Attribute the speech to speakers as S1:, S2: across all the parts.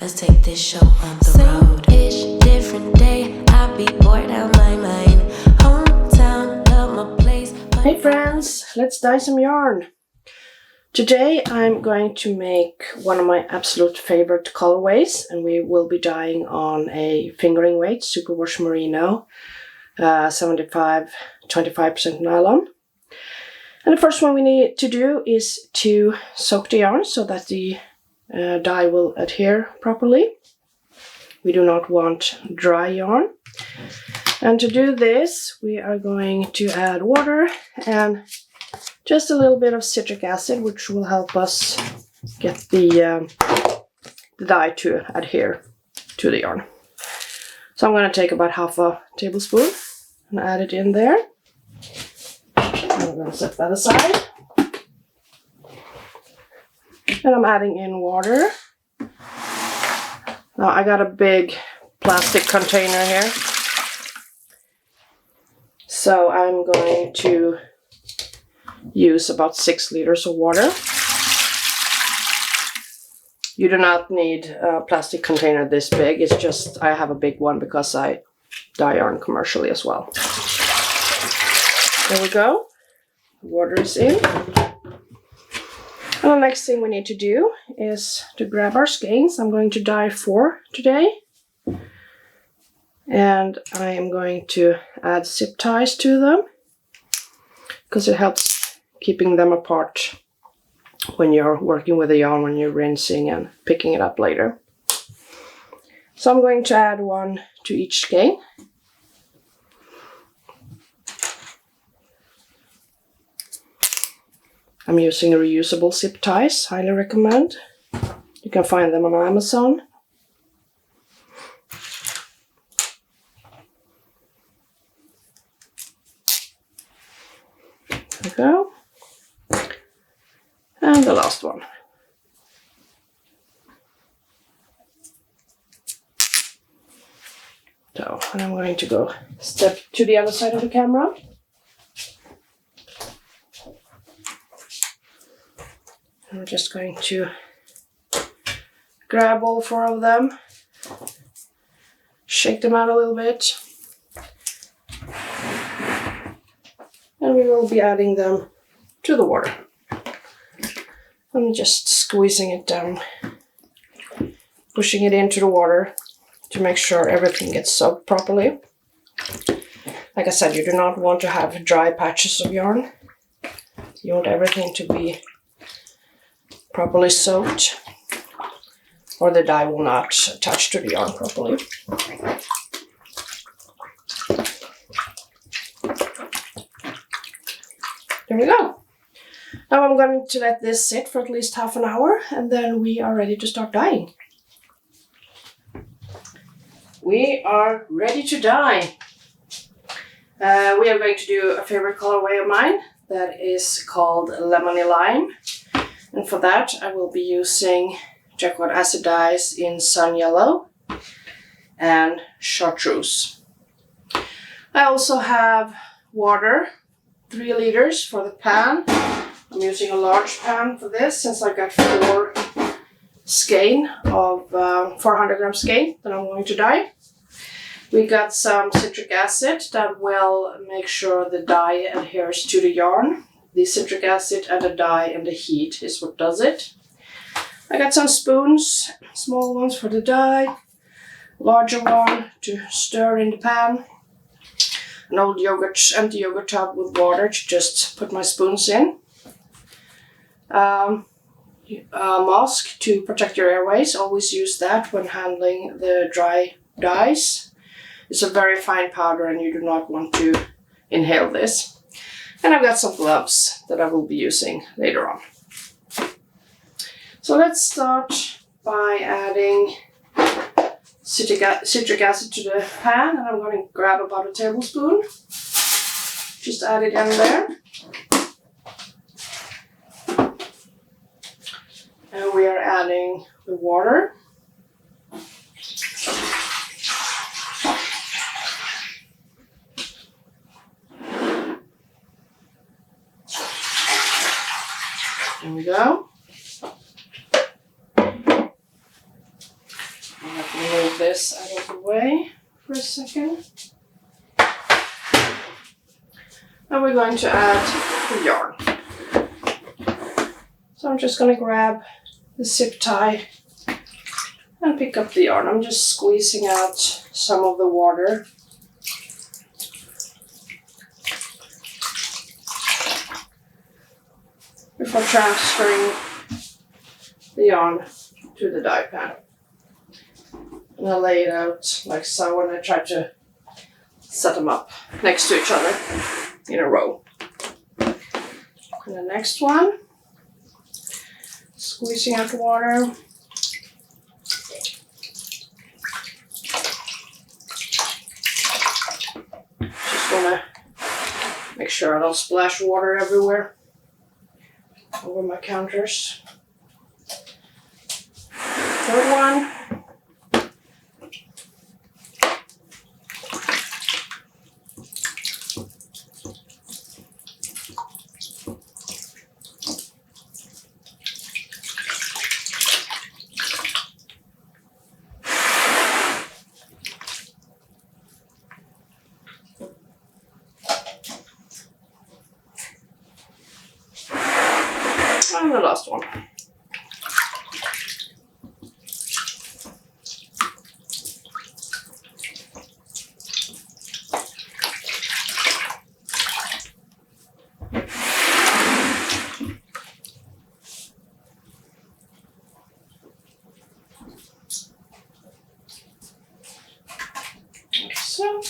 S1: Let's take this show on the road. Same-ish, different day. I be bored out my mind. Hometown, love my place.
S2: Hey friends, let's dye some yarn. Today I'm going to make one of my absolute favorite colorways, and we will be dyeing on a fingering weight superwash merino, 25% nylon. And the first one we need to do is to soak the yarn so that the dye will adhere properly. We do not want dry yarn. And to do this, we are going to add water and just a little bit of citric acid, which will help us get the dye to adhere to the yarn. So I'm going to take about half a tablespoon and add it in there. I'm going to set that aside. And I'm adding in water. Now I got a big plastic container here. So I'm going to use about 6 liters of water. You do not need a plastic container this big. It's just I have a big one because I dye yarn commercially as well. There we go. Water is in. And the next thing we need to do is to grab our skeins. I'm going to dye 4 today. And I am going to add zip ties to them because it helps keeping them apart when you're working with the yarn, when you're rinsing and picking it up later. So I'm going to add 1 to each skein. I'm using reusable zip ties, highly recommend. You can find them on Amazon. There we go. And the last one. So, and I'm going to go step to the other side of the camera. I'm just going to grab all 4 of them, shake them out a little bit, and we will be adding them to the water. I'm just squeezing it down, pushing it into the water to make sure everything gets soaked properly. Like I said, you do not want to have dry patches of yarn. You want everything to be properly soaked, or the dye will not attach to the yarn properly. There we go. Now I'm going to let this sit for at least half an hour, and then we are ready to start dyeing. We are ready to dye. We are going to do a favorite colorway of mine that is called Lemony Lime. And for that, I will be using Jacquard acid dyes in Sun Yellow and Chartreuse. I also have water, 3 liters for the pan. I'm using a large pan for this since I got 4 skein of 400 gram skein that I'm going to dye. We got some citric acid that will make sure the dye adheres to the yarn. The citric acid and the dye and the heat is what does it. I got some spoons, small ones for the dye, larger one to stir in the pan, an old empty yogurt tub with water to just put my spoons in, a mask to protect your airways. Always use that when handling the dry dyes. It's a very fine powder and you do not want to inhale this. And I've got some gloves that I will be using later on. So let's start by adding citric acid to the pan, and I'm going to grab about a tablespoon. Just add it in there. And we are adding the water. There we go. this out of the way for a second. And we're going to add the yarn. So I'm just going to grab the zip tie and pick up the yarn. I'm just squeezing out some of the water. Before transferring the yarn to the dye pan. And I lay it out like so when I try to set them up next to each other in a row. And the next one, squeezing out the water. Just wanna make sure I don't splash water everywhere over my counters. Third one. And the last one. So,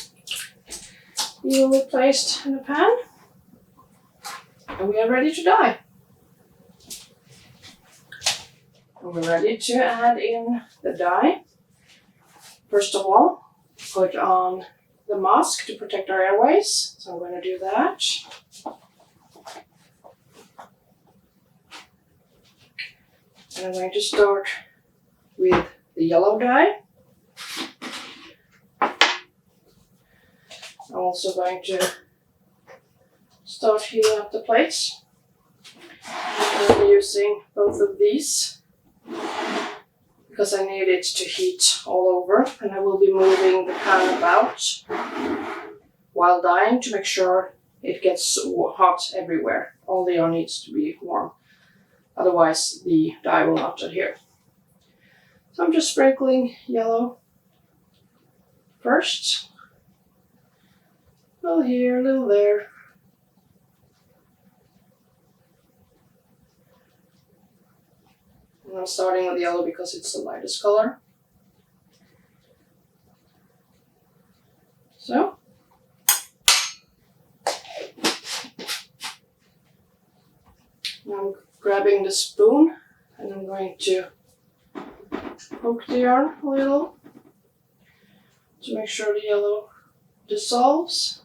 S2: you will be placed in the pan, and we are ready to dye. We're ready to add in the dye. First of all, put on the mask to protect our airways. So I'm going to do that. And I'm going to start with the yellow dye. I'm also going to start heating up the plates. I'll be using both of these because I need it to heat all over, and I will be moving the pan about while dyeing to make sure it gets hot everywhere. All the yarn needs to be warm, otherwise the dye will not adhere. So I'm just sprinkling yellow first. A little here, a little there. And I'm starting with yellow because it's the lightest color. So. Now I'm grabbing the spoon and I'm going to poke the yarn a little to make sure the yellow dissolves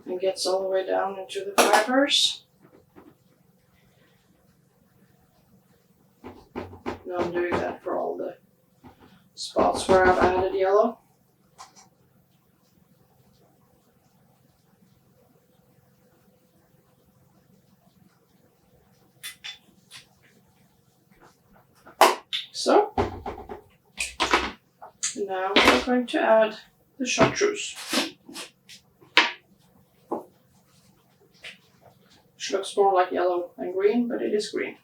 S2: and gets all the way down into the fibers. Now I'm doing that for all the spots where I've added yellow. So, now we're going to add the Chartreuse. Which looks more like yellow and green, but it is green.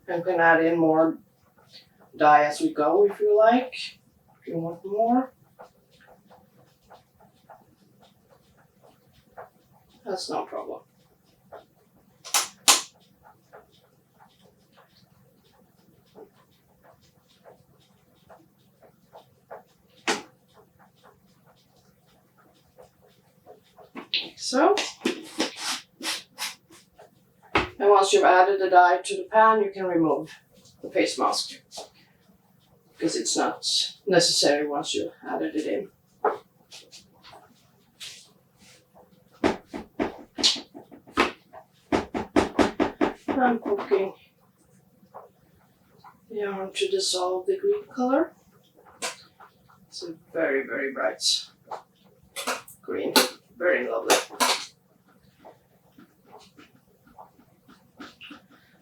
S2: You can add in more dye as we go if you like, if you want more. That's no problem. Like so. And once you've added the dye to the pan, you can remove the face mask because it's not necessary once you added it in. I'm poking the yarn to dissolve the green color. It's a very, very bright green, very lovely.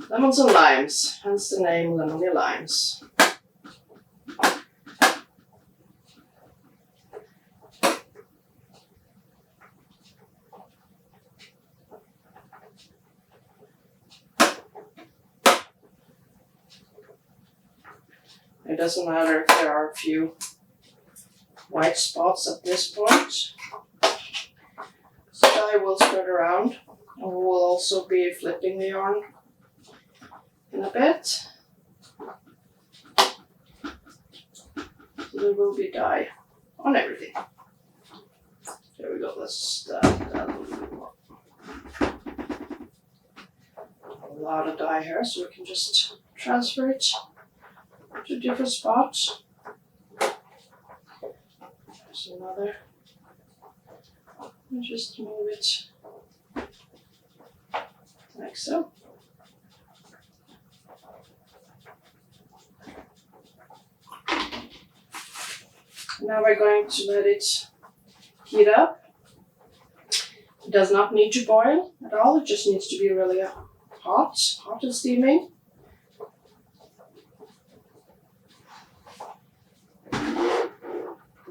S2: Lemons and limes, hence the name Lemony Limes. It doesn't matter if there are a few white spots at this point. So I will spread around, and we will also be flipping the yarn in a bit. So there will be dye on everything. There we go, let's add a little bit more. A lot of dye here, so we can just transfer it to different spots. There's another. And just move it like so. Now we're going to let it heat up. It does not need to boil at all, it just needs to be really hot and steaming.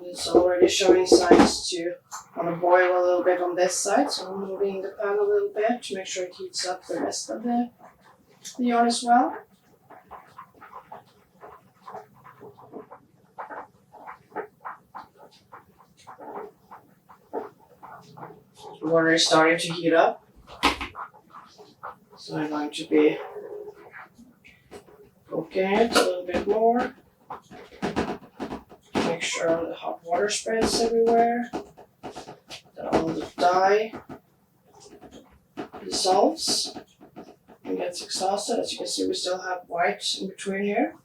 S2: It's already showing signs to want to boil a little bit on this side, so I'm moving the pan a little bit to make sure it heats up the rest of the yarn as well. The water is starting to heat up, so I'm going to be poking it a little bit more. Make sure the hot water spreads everywhere, that all the dye dissolves and gets exhausted. As you can see, we still have white in between here.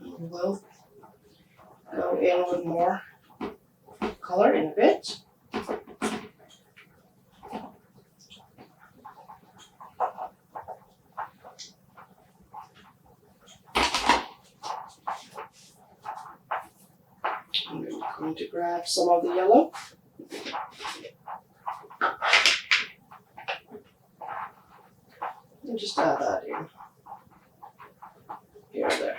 S2: And we will go in with more color in a bit. I'm going to grab some of the yellow. And just add that in. Here and there.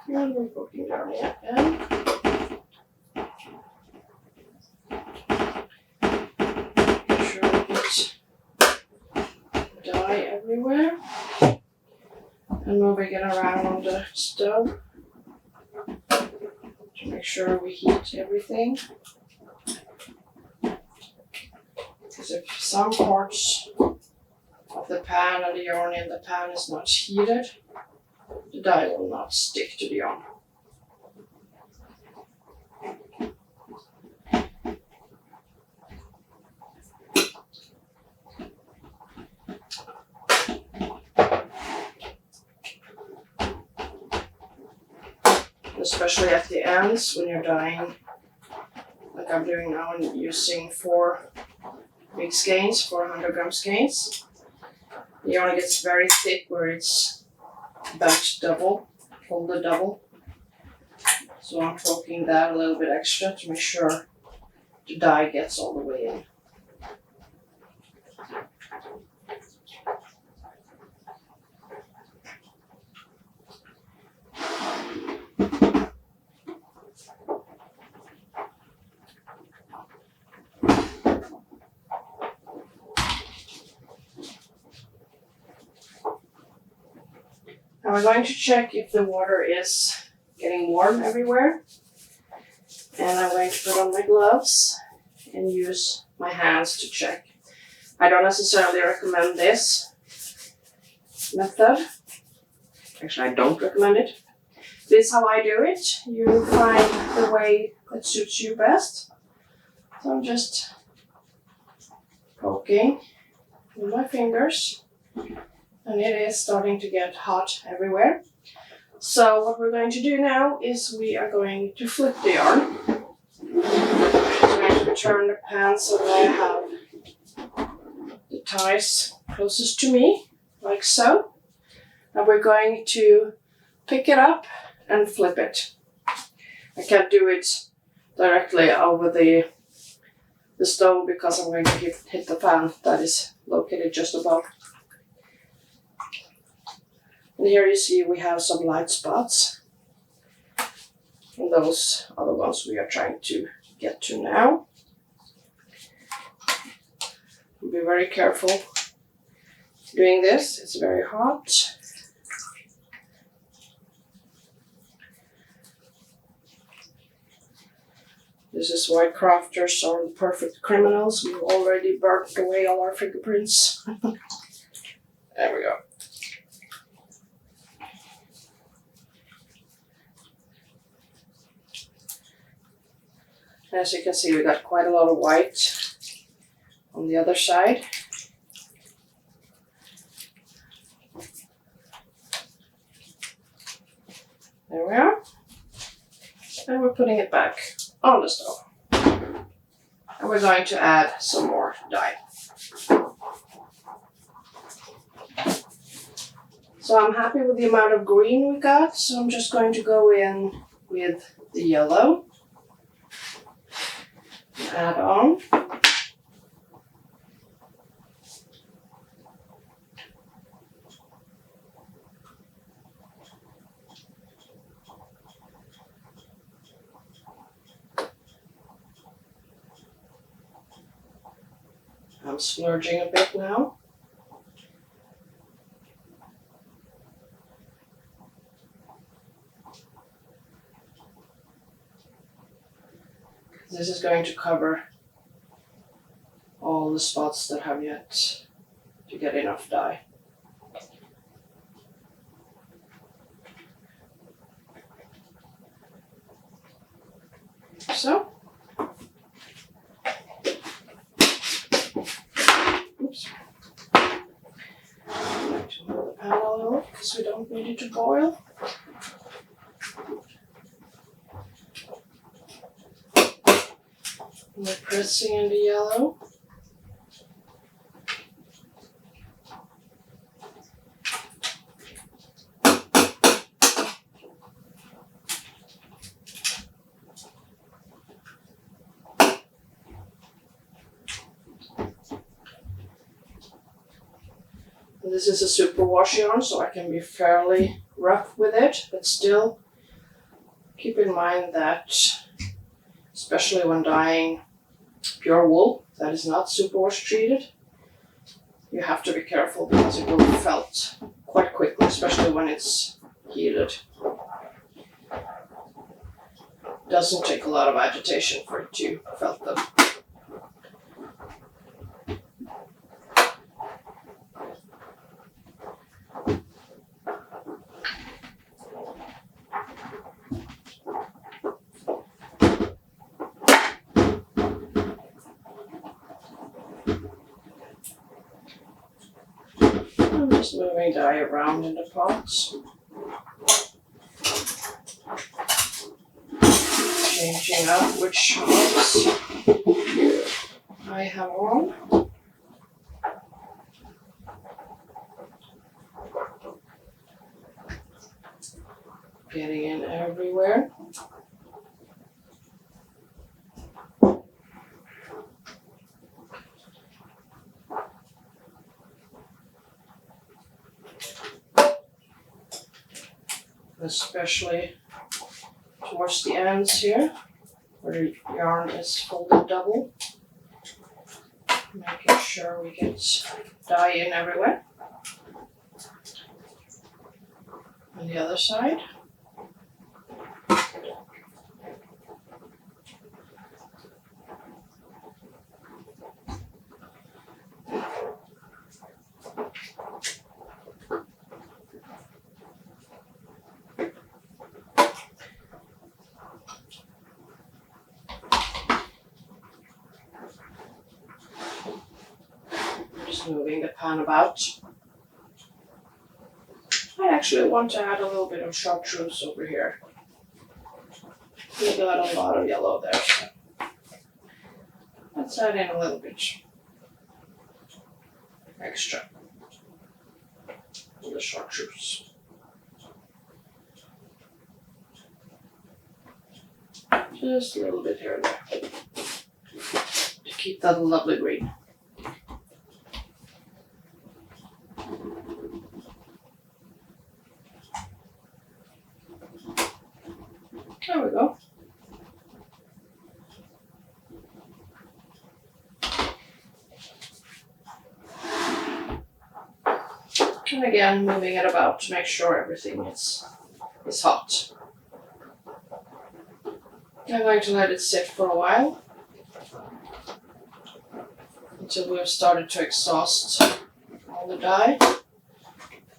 S2: And we're poking down here again. Make sure we get dye everywhere. And moving it around on the stove to make sure we heat everything. Because if some parts of the pan and the yarn in the pan is not heated, the dye will not stick to the yarn. Especially at the ends when you're dyeing, like I'm doing now and using 4 big skeins, 400 gram skeins. The yarn gets very thick where it's backed double, folded double. So I'm poking that a little bit extra to make sure the dye gets all the way in. Now we're going to check if the water is getting warm everywhere. And I'm going to put on my gloves and use my hands to check. I don't necessarily recommend this method. Actually, I don't recommend it. This is how I do it. You find the way that suits you best. So I'm just poking with my fingers, and it is starting to get hot everywhere. So what we're going to do now is we are going to flip the yarn. I'm going to turn the pan so that I have the ties closest to me, like so. And we're going to pick it up and flip it. I can't do it directly over the stove because I'm going to hit the fan that is located just above. And here you see we have some light spots. And those are the ones we are trying to get to now. Be very careful doing this, it's very hot. This is why crafters are the perfect criminals. We've already burnt away all our fingerprints. There we go. As you can see, we got quite a lot of white on the other side. There we are. And we're putting it back on the stove. And we're going to add some more dye. So I'm happy with the amount of green we got, so I'm just going to go in with the yellow. Add on. I'm splurging a bit now. This is going to cover all the spots that have yet to get enough dye. So, oops. I'm going to move the pan a little because we don't need it to boil. We're pressing in the yellow. And this is a superwash yarn, so I can be fairly rough with it, but still keep in mind that especially when dyeing pure wool that is not superwash treated, you have to be careful because it will felt quite quickly, especially when it's heated. It doesn't take a lot of agitation for it to felt them. I'm just moving dye around in the pots. Changing up which shots I have on. Getting in everywhere. Especially towards the ends here, where the yarn is folded double. Making sure we get dye in everywhere. On the other side. just moving the pan about. I actually want to add a little bit of chartreuse over here. We got a lot of yellow there, so let's add in a little bit extra of the chartreuse. Just a little bit here and there to keep that lovely green. There we go. And again, moving it about to make sure everything is hot. I'm going to let it sit for a while until we've started to exhaust all the dye.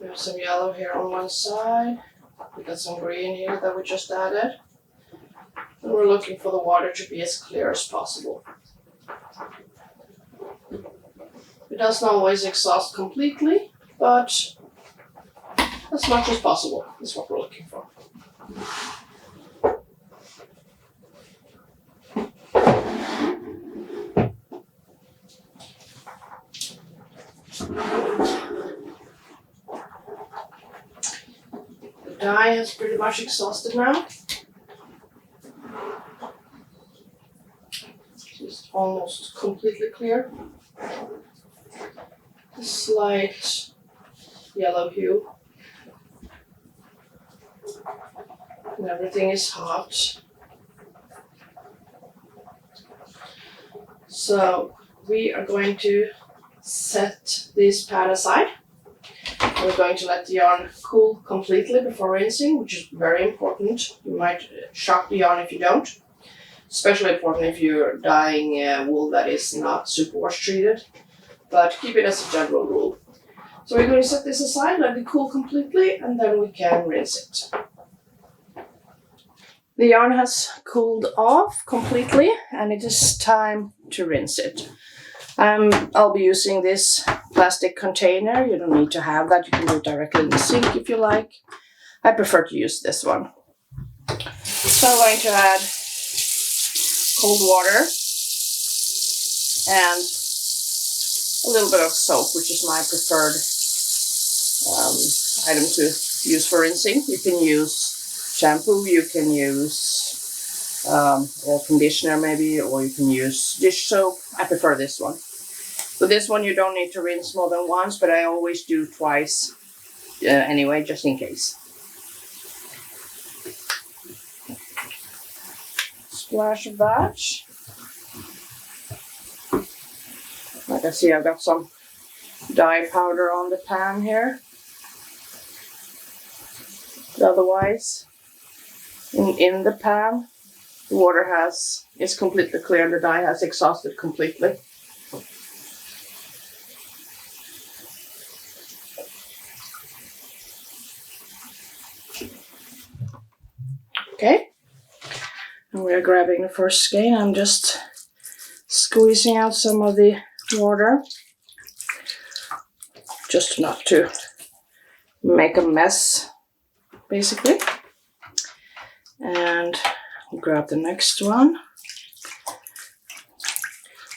S2: We have some yellow here on one side. We got some green here that we just added. And we're looking for the water to be as clear as possible. It doesn't always exhaust completely, but as much as possible is what we're looking for. The dye has pretty much exhausted now. Just almost completely clear. A slight yellow hue. And everything is hot. So we are going to set this pan aside. We're going to let the yarn cool completely before rinsing, which is very important. You might shock the yarn if you don't. Especially important if you're dyeing wool that is not superwash treated, but keep it as a general rule. So we're going to set this aside, let it cool completely, and then we can rinse it. The yarn has cooled off completely, and it is time to rinse it. I'll be using this plastic container. You don't need to have that. You can do it directly in the sink if you like. I prefer to use this one. So I'm going to add cold water and a little bit of soap, which is my preferred item to use for rinsing. You can use shampoo, you can use or conditioner maybe, or you can use dish soap. I prefer this one. With this one you don't need to rinse more than once, but I always do twice anyway, just in case. Splash of that. Like I see, I've got some dye powder on the pan here. But otherwise, in the pan, the water is completely clear. The dye has exhausted completely. Okay. And we are grabbing the first skein. I'm just squeezing out some of the water, just not to make a mess, basically. And grab the next one.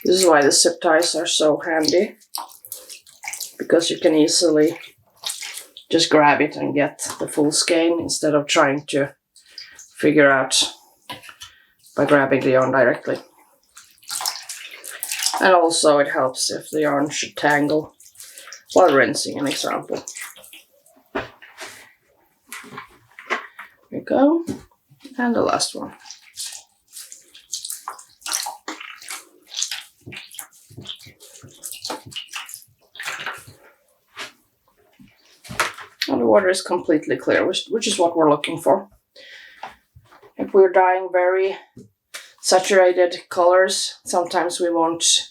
S2: This is why the zip ties are so handy, because you can easily just grab it and get the full skein instead of trying to figure out by grabbing the yarn directly. And also it helps if the yarn should tangle while rinsing, an example. There we go. And the last one. And the water is completely clear, which is what we're looking for. If we're dyeing very saturated colors, sometimes we won't,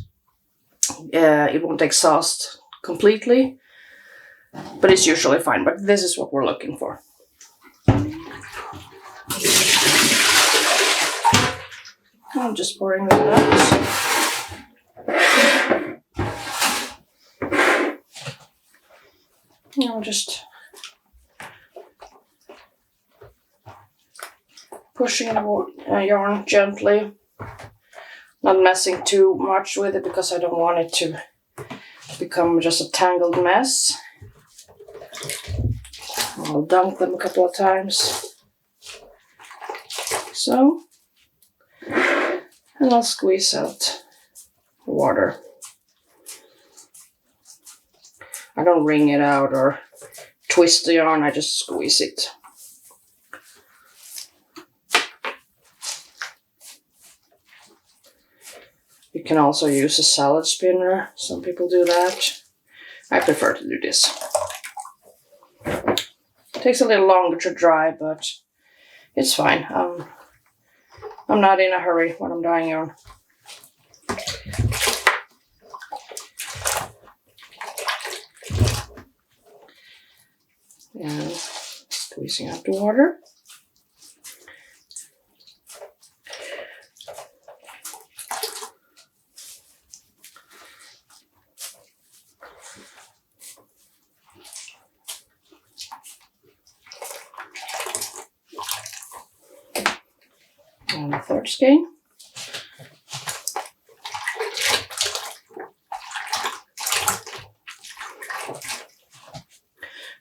S2: it won't exhaust completely, but it's usually fine. But this is what we're looking for. I'm just pouring that out. I'm just pushing the yarn gently, not messing too much with it because I don't want it to become just a tangled mess. I'll dunk them a couple of times. So, and I'll squeeze out the water. I don't wring it out or twist the yarn, I just squeeze it. You can also use a salad spinner. Some people do that. I prefer to do this. It takes a little longer to dry, but it's fine. I'm not in a hurry when I'm dyeing yarn. And squeezing out the water. And the third skein.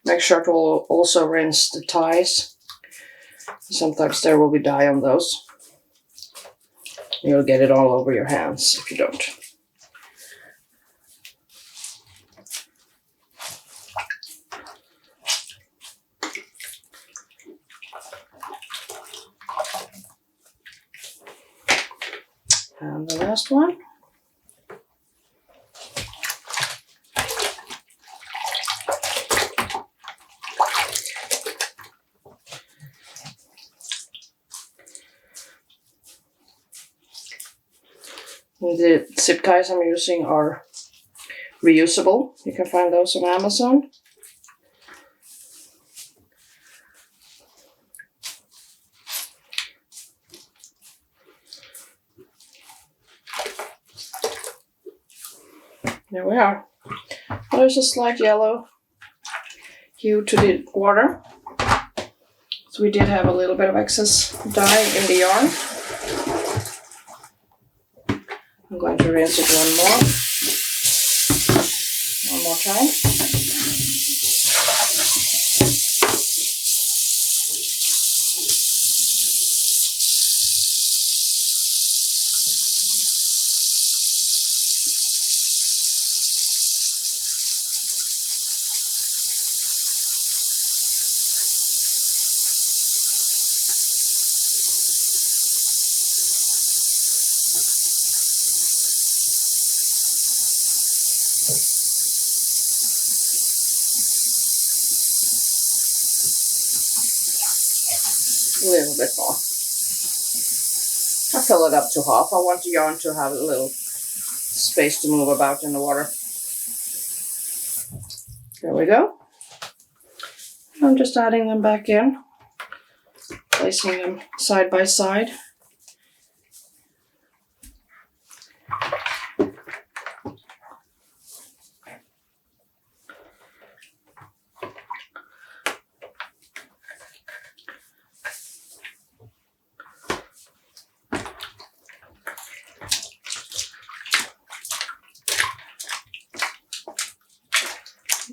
S2: Make sure to also rinse the ties. Sometimes there will be dye on those. You'll get it all over your hands if you don't. And the last one. The zip ties I'm using are reusable. You can find those on Amazon. There we are. There's a slight yellow hue to the water. So we did have a little bit of excess dye in the yarn. I'm going to rinse it one more time. A little bit more. I fill it up to half. I want the yarn to have a little space to move about in the water. There we go. I'm just adding them back in, placing them side by side.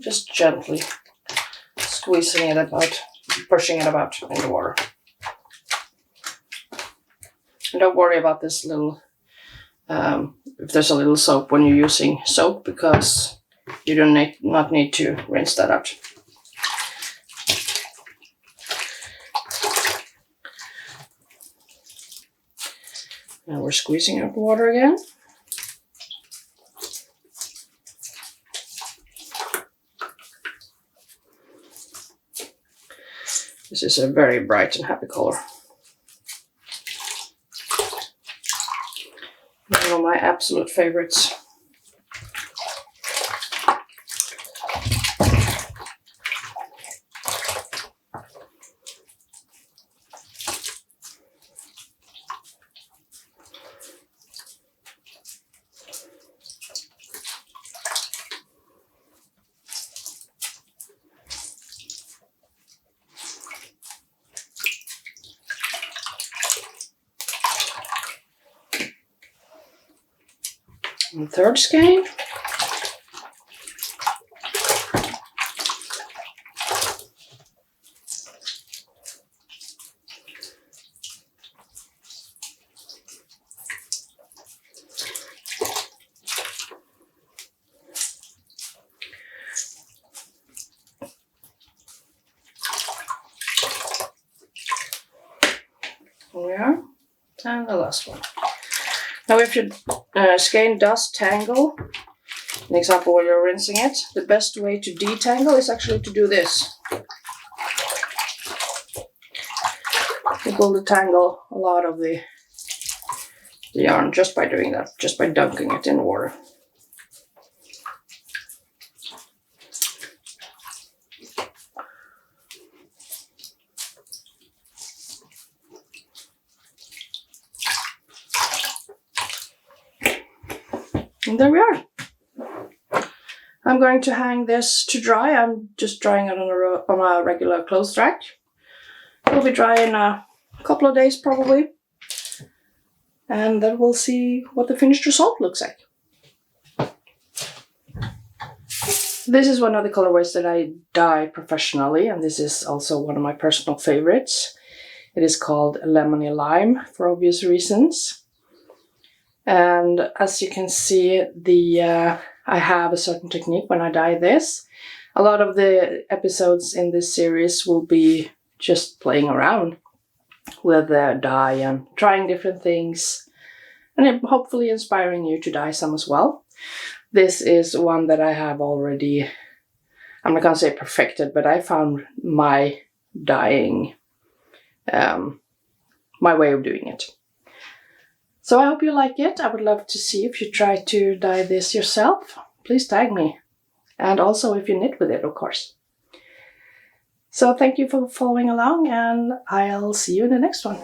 S2: Just gently squeezing it about, pushing it about in the water. And don't worry about this little, if there's a little soap when you're using soap, because you do not need to rinse that out. Now we're squeezing out the water again. This is a very bright and happy color. One of my absolute favorites. And third skein. Yeah, and the last one. Now if your skein does tangle, an example where you're rinsing it, the best way to detangle is actually to do this. It will detangle a lot of the yarn just by doing that, just by dunking it in water. And there we are. I'm going to hang this to dry. I'm just drying it on a regular clothes rack. It'll be dry in a couple of days probably. And then we'll see what the finished result looks like. This is one of the colorways that I dye professionally, and this is also one of my personal favorites. It is called Lemony Lime for obvious reasons. And as you can see, I have a certain technique when I dye this. A lot of the episodes in this series will be just playing around with the dye and trying different things, and hopefully inspiring you to dye some as well. This is one that I have already, I'm not gonna say perfected, but I found my dyeing, my way of doing it. So I hope you like it. I would love to see if you try to dye this yourself. Please tag me. And also if you knit with it, of course. So thank you for following along, and I'll see you in the next one.